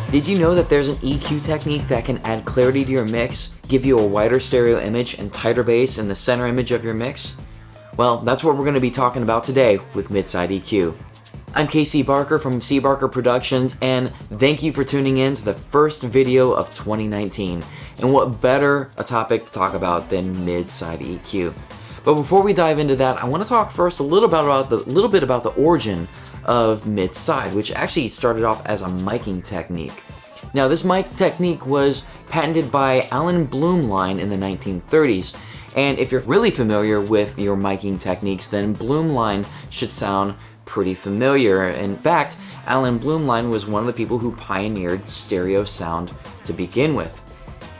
Did you know that there's an EQ technique that can add clarity to your mix, give you a wider stereo image and tighter bass in the center image of your mix? Well, that's what we're going to be talking about today with Midside EQ. I'm Casey Barker from CBarkerProductions, and thank you for tuning in to the first video of 2019. And what better a topic to talk about than Midside EQ? But before we dive into that, I want to talk first a little bit about the origin of Midside, which actually started off as a miking technique. Now, this mic technique was patented by Alan Blumlein in the 1930s, and if you're really familiar with your miking techniques, then Blumlein should sound pretty familiar. In fact, Alan Blumlein was one of the people who pioneered stereo sound to begin with.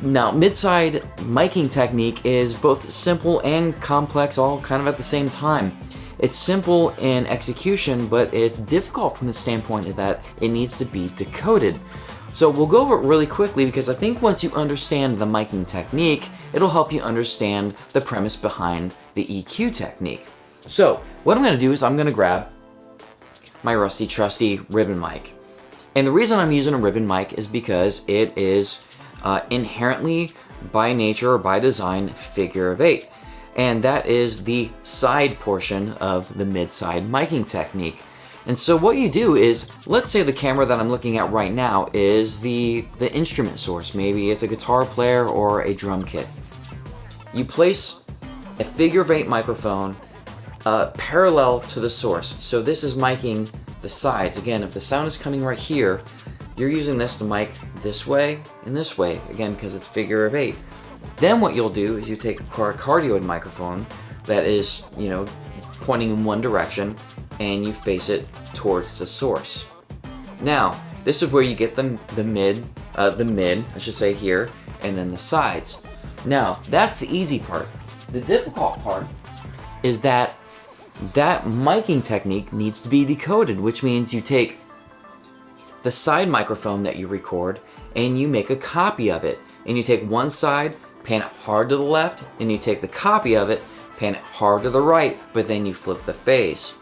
Now, Midside miking technique is both simple and complex all kind of at the same time. It's simple in execution, but it's difficult from the standpoint that it needs to be decoded. So we'll go over it really quickly because I think once you understand the miking technique, it'll help you understand the premise behind the EQ technique. So what I'm going to do is I'm going to grab my rusty trusty ribbon mic. And the reason I'm using a ribbon mic is because it is inherently by nature or by design figure of 8. And that is the side portion of the Midside miking technique. And so what you do is, let's say the camera that I'm looking at right now is the instrument source. Maybe it's a guitar player or a drum kit. You place a figure of 8 microphone parallel to the source. So this is miking the sides. Again, if the sound is coming right here, you're using this to mic this way and this way, again, because it's figure of 8. Then what you'll do is you take a cardioid microphone that is, pointing in one direction, and you face it towards the source. Now, this is where you get the mid, I should say here, and then the sides. Now, that's the easy part. The difficult part is that miking technique needs to be decoded, which means you take the side microphone that you record and you make a copy of it. And you take one side, pan it hard to the left, and you take the copy of it, pan it hard to the right, but then you flip the phase.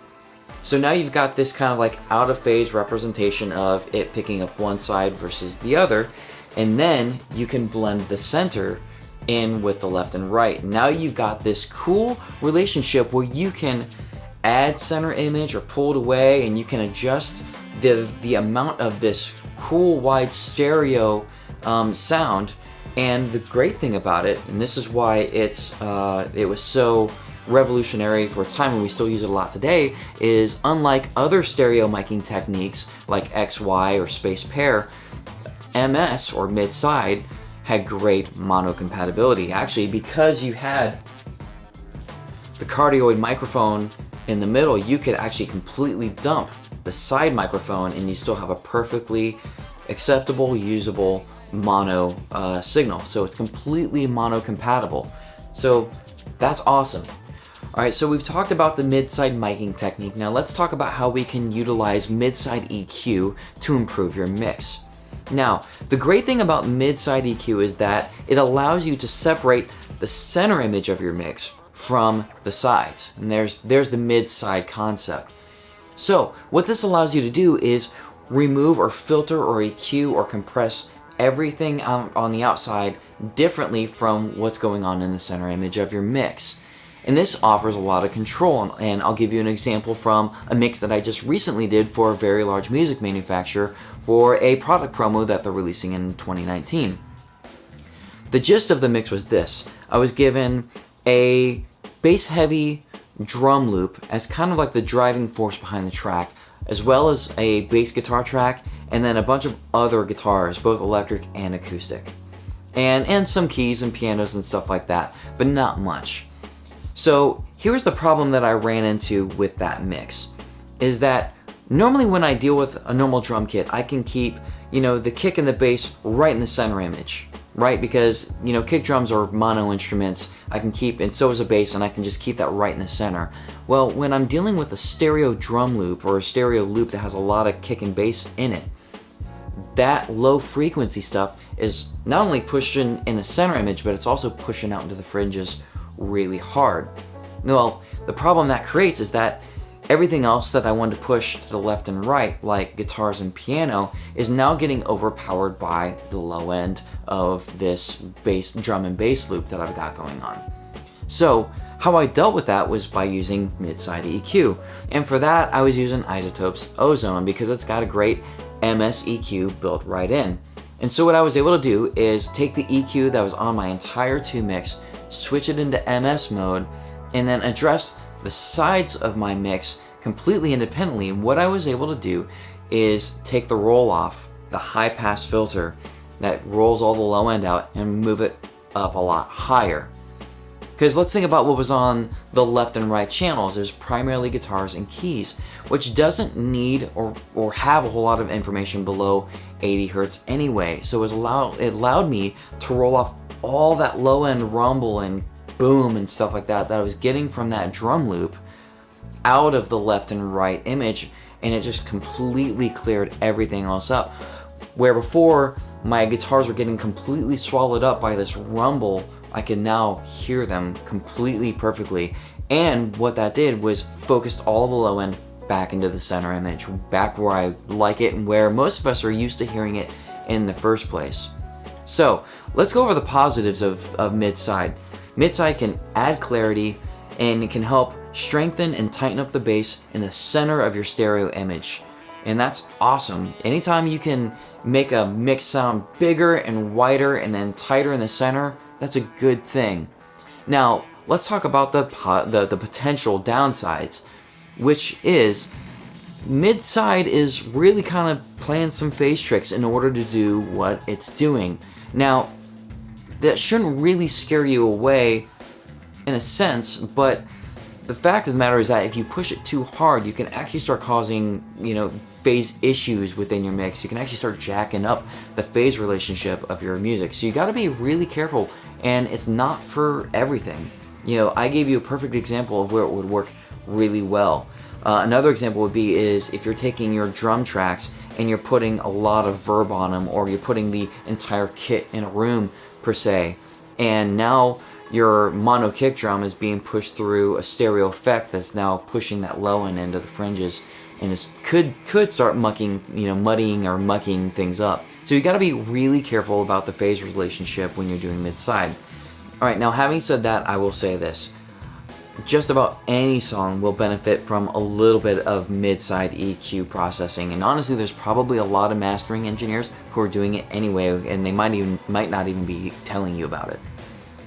So now you've got this kind of like out of phase representation of it picking up one side versus the other, and then you can blend the center in with the left and right. Now you've got this cool relationship where you can add center image or pull it away, and you can adjust the amount of this cool wide stereo sound. And the great thing about it, and this is why it was so revolutionary for its time and we still use it a lot today, is unlike other stereo miking techniques like XY or space pair, MS or Midside had great mono compatibility. Actually, because you had the cardioid microphone in the middle, you could actually completely dump the side microphone and you still have a perfectly acceptable, usable mono signal. So it's completely mono compatible. So that's awesome. All right, so we've talked about the Midside miking technique. Now let's talk about how we can utilize Midside EQ to improve your mix. Now, the great thing about Midside EQ is that it allows you to separate the center image of your mix from the sides. And there's the Midside concept. So what this allows you to do is remove or filter or EQ or compress everything on the outside differently from what's going on in the center image of your mix. And this offers a lot of control, and I'll give you an example from a mix that I just recently did for a very large music manufacturer for a product promo that they're releasing in 2019. The gist of the mix was this. I was given a bass heavy drum loop as kind of like the driving force behind the track, as well as a bass guitar track, and then a bunch of other guitars, both electric and acoustic. And some keys and pianos and stuff like that, but not much. So here's the problem that I ran into with that mix, is that normally when I deal with a normal drum kit, I can keep, the kick and the bass right in the center image, right? Because, kick drums are mono instruments, I can keep, and so is a bass, and I can just keep that right in the center. Well, when I'm dealing with a stereo drum loop or a stereo loop that has a lot of kick and bass in it, that low frequency stuff is not only pushing in the center image, but it's also pushing out into the fringes really hard. Well, the problem that creates is that Everything else that I wanted to push to the left and right, like guitars and piano, is now getting overpowered by the low end of this drum and bass loop that I've got going on. So how I dealt with that was by using mid-side EQ. And for that, I was using iZotope's Ozone because it's got a great MS EQ built right in. And so what I was able to do is take the EQ that was on my entire 2 mix, switch it into MS mode, and then address the sides of my mix completely independently. And what I was able to do is take the roll off, the high pass filter that rolls all the low end out, and move it up a lot higher. Because let's think about what was on the left and right channels. There's primarily guitars and keys, which doesn't need or have a whole lot of information below 80 Hertz anyway. So it allowed me to roll off all that low end rumble and boom and stuff like that I was getting from that drum loop out of the left and right image, and it just completely cleared everything else up. Where before my guitars were getting completely swallowed up by this rumble, I can now hear them completely perfectly. And what that did was focused all the low end back into the center image, back where I like it and where most of us are used to hearing it in the first place. So let's go over the positives of mid-side. Mid-side can add clarity, and it can help strengthen and tighten up the bass in the center of your stereo image. And that's awesome. Anytime you can make a mix sound bigger and wider and then tighter in the center, that's a good thing. Now, let's talk about the potential downsides, which is mid-side is really kind of playing some phase tricks in order to do what it's doing. Now, that shouldn't really scare you away in a sense, but the fact of the matter is that if you push it too hard, you can actually start causing, phase issues within your mix. You can actually start jacking up the phase relationship of your music. So you got to be really careful, and it's not for everything. I gave you a perfect example of where it would work really well. Another example would be is if you're taking your drum tracks and you're putting a lot of verb on them, or you're putting the entire kit in a room per se, and now your mono kick drum is being pushed through a stereo effect that's now pushing that low end into the fringes, and it could start muddying or mucking things up. So you got to be really careful about the phase relationship when you're doing mid-side. All right, now having said that, I will say this. Just about any song will benefit from a little bit of mid-side EQ processing, and honestly there's probably a lot of mastering engineers who are doing it anyway, and they might not even be telling you about it.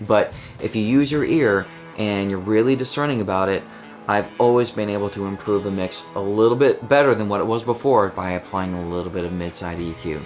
But if you use your ear and you're really discerning about it, I've always been able to improve a mix a little bit better than what it was before by applying a little bit of mid-side EQ.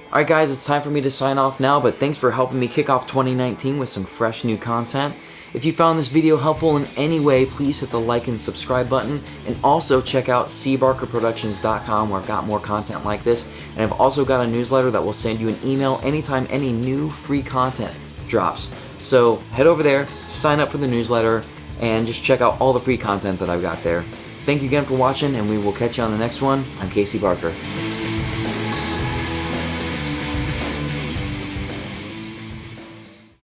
Alright guys, it's time for me to sign off now, but thanks for helping me kick off 2019 with some fresh new content. If you found this video helpful in any way, please hit the like and subscribe button, and also check out CBarkerProductions.com where I've got more content like this, and I've also got a newsletter that will send you an email anytime any new free content drops. So head over there, sign up for the newsletter, and just check out all the free content that I've got there. Thank you again for watching, and we will catch you on the next one. I'm Casey Barker.